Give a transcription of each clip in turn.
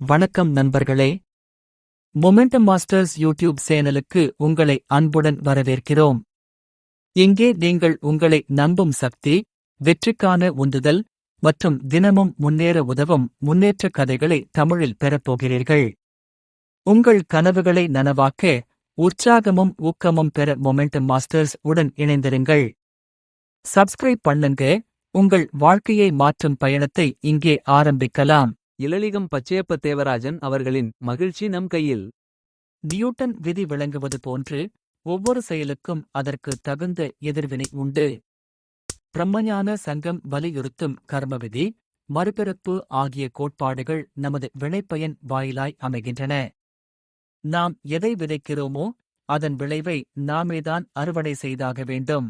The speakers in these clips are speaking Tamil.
வணக்கம் நண்பர்களே. மொமெண்டம் மாஸ்டர்ஸ் யூடியூப் சேனலுக்கு உங்களை அன்புடன் வரவேற்கிறோம். இங்கே நீங்கள் உங்களை நம்பும் சக்தி, வெற்றிக்கான உந்துதல் மற்றும் தினமும் முன்னேற உதவும் முன்னேற்ற கதைகளை தமிழில் பெறப்போகிறீர்கள். உங்கள் கனவுகளை நனவாக்க உற்சாகமும் ஊக்கமும் பெற மொமெண்டம் மாஸ்டர்ஸ் உடன் இணைந்திருங்கள். சப்ஸ்கிரைப் பண்ணுங்க. உங்கள் வாழ்க்கையை மாற்றும் பயணத்தை இங்கே ஆரம்பிக்கலாம். இலளிகம் பச்சையப்ப தேவராஜன் அவர்களின் மகிழ்ச்சி நம் கையில். நியூட்டன் விதி விளங்குவது போன்று ஒவ்வொரு செயலுக்கும் அதற்கு தகுந்த எதிர்வினை உண்டு. பிரம்மஞான சங்கம் வலியுறுத்தும் கர்மவிதி, மறுபிறப்பு ஆகிய கோட்பாடுகள் நமது வினைப்பயன் வாயிலாய் அமைகின்றன. நாம் எதை விதைக்கிறோமோ அதன் விளைவை நாமேதான் அறுவடை செய்தாக வேண்டும்.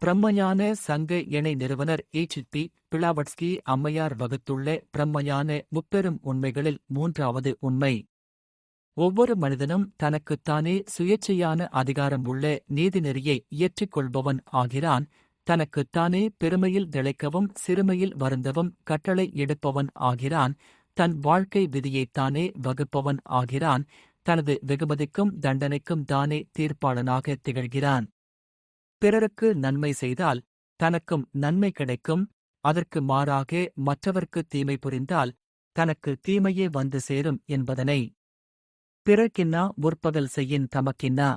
பிரம்மஞான சங்க இணை நிறுவனர் H.P. பிளாவட்ஸ்கி அம்மையார் வகுத்துள்ள பிரம்மஞான முப்பெரும் உண்மைகளில் மூன்றாவது உண்மை. ஒவ்வொரு மனிதனும் தனக்குத்தானே சுயேச்சையான அதிகாரம் உள்ள நீதிநெறியை இயற்றிக் கொள்பவன் ஆகிறான். தனக்குத்தானே பெருமையில் திளைக்கவும் சிறுமையில் வருந்தவும் கட்டளை எடுப்பவன் ஆகிறான். தன் வாழ்க்கை விதியைத்தானே வகுப்பவன் ஆகிறான். தனது வெகுமதிக்கும் தண்டனைக்கும் தானே தீர்ப்பாளனாக திகழ்கிறான். பிறருக்கு நன்மை செய்தால் தனக்கும் நன்மை கிடைக்கும். அதற்கு மாறாக மற்றவர்க்கு தீமை புரிந்தால் தனக்கு தீமையே வந்து சேரும் என்பதனை. பிறர்க்கின்னா முற்பகல் செய்யின் தமக்கின்னா.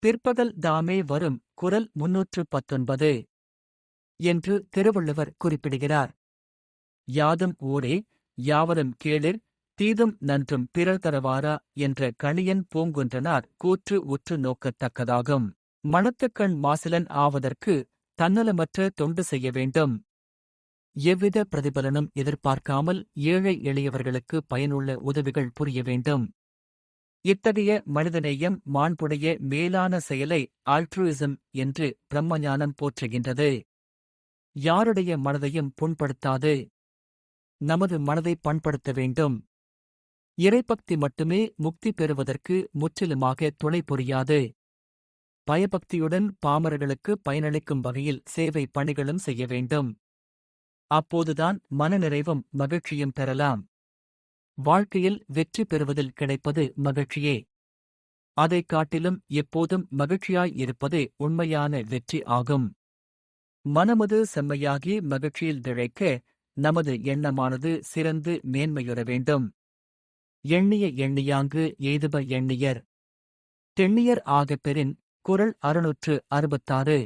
பிற்பகல் தாமே வரும். குறள் 319 என்று திருவள்ளுவர் குறிப்பிடுகிறார். யாதும் ஊரே யாவரும் கேளிர் தீதும் நன்றும் பிறர் தரவாரா என்ற கணியன் பூங்குன்றனார் கூற்று உற்று நோக்கத்தக்கதாகும். மனத்துக்கண் மாசிலன் ஆவதற்கு தன்னலமற்ற தொண்டு செய்ய வேண்டும். எவ்வித பிரதிபலனும் எதிர்பார்க்காமல் ஏழை எளியவர்களுக்கு பயனுள்ள உதவிகள் புரிய வேண்டும். இத்தகைய மனிதநேயம் மாண்புடைய மேலான செயலை ஆல்ட்ருயிசம் என்று பிரம்மஞானம் போற்றுகின்றது. யாருடைய மனதையும் புண்படுத்தாது. நமது மனதை பண்படுத்த வேண்டும். இறைபக்தி மட்டுமே முக்தி பெறுவதற்கு முற்றிலுமாக துணை புரியாது. பயபக்தியுடன் பாமரர்களுக்கு பயனளிக்கும் வகையில் சேவை பணிகளும் செய்ய வேண்டும். அப்போதுதான் மனநிறைவும் மகிழ்ச்சியும் பெறலாம். வாழ்க்கையில் வெற்றி பெறுவதில் கிடைப்பது மகிழ்ச்சியே. அதைக் காட்டிலும் எப்போதும் மகிழ்ச்சியாய் இருப்பதே உண்மையான வெற்றி ஆகும். மனமது செம்மையாகி மகிழ்ச்சியில் திளைக்க நமது எண்ணமானது சிறந்து மேன்மையுற வேண்டும். எண்ணிய எண்ணியாங்கு எய்துப எண்ணியர். தெண்ணியர் ஆகப் பெறின். குறள் 666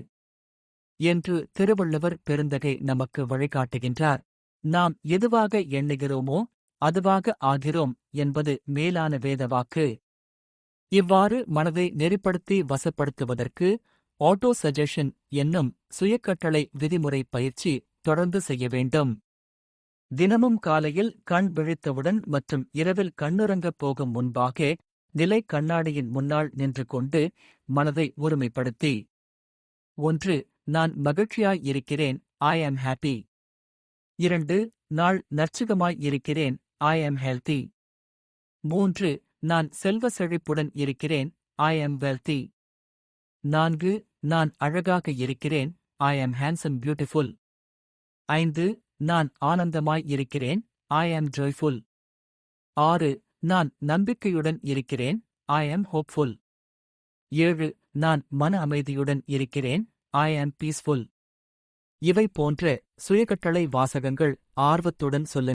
என்று திருவள்ளுவர் பெருந்தகை நமக்கு வழிகாட்டுகின்றார். நாம் எதுவாக எண்ணுகிறோமோ அதுவாக ஆகிறோம் என்பது மேலான வேதவாக்கு. இவ்வாறு மனதை நெறிப்படுத்தி வசப்படுத்துவதற்கு ஆட்டோ சஜஷன் என்னும் சுயக்கட்டளை விதிமுறை பயிற்சி தொடர்ந்து செய்ய வேண்டும். தினமும் காலையில் கண் விழித்தவுடன் மற்றும் இரவில் கண்ணுறங்கப் போகும் முன்பாக நிலை கண்ணாடியின் முன்னால் நின்று கொண்டு மனதை ஒருமைப்படுத்தி 1. நான் மகிழ்ச்சியாய் இருக்கிறேன், ஐ ஆம் ஹாப்பி. 2. நாள் நற்சுகமாய் இருக்கிறேன், ஐ ஆம் ஹெல்தி. 3. நான் செல்வ செழிப்புடன் இருக்கிறேன், ஐ ஆம் வெல்தி. 4. நான் அழகாக இருக்கிறேன், ஐ ஆம் ஹேண்ட்சம் பியூட்டிஃபுல். 5. நான் ஆனந்தமாய் இருக்கிறேன், ஐ ஆம் ஜாய்ஃபுல். 6. நான் நம்பிக்கையுடன் இருக்கிறேன், ஐ ஆம் ஹோப்ஃபுல். 7. நான் மன அமைதியுடன் இருக்கிறேன், ஐ ஆம் பீஸ்ஃபுல். இவை போன்ற சுயக்கட்டளை வாசகங்கள் ஆர்வத்துடன் சொல்லுங்கள்.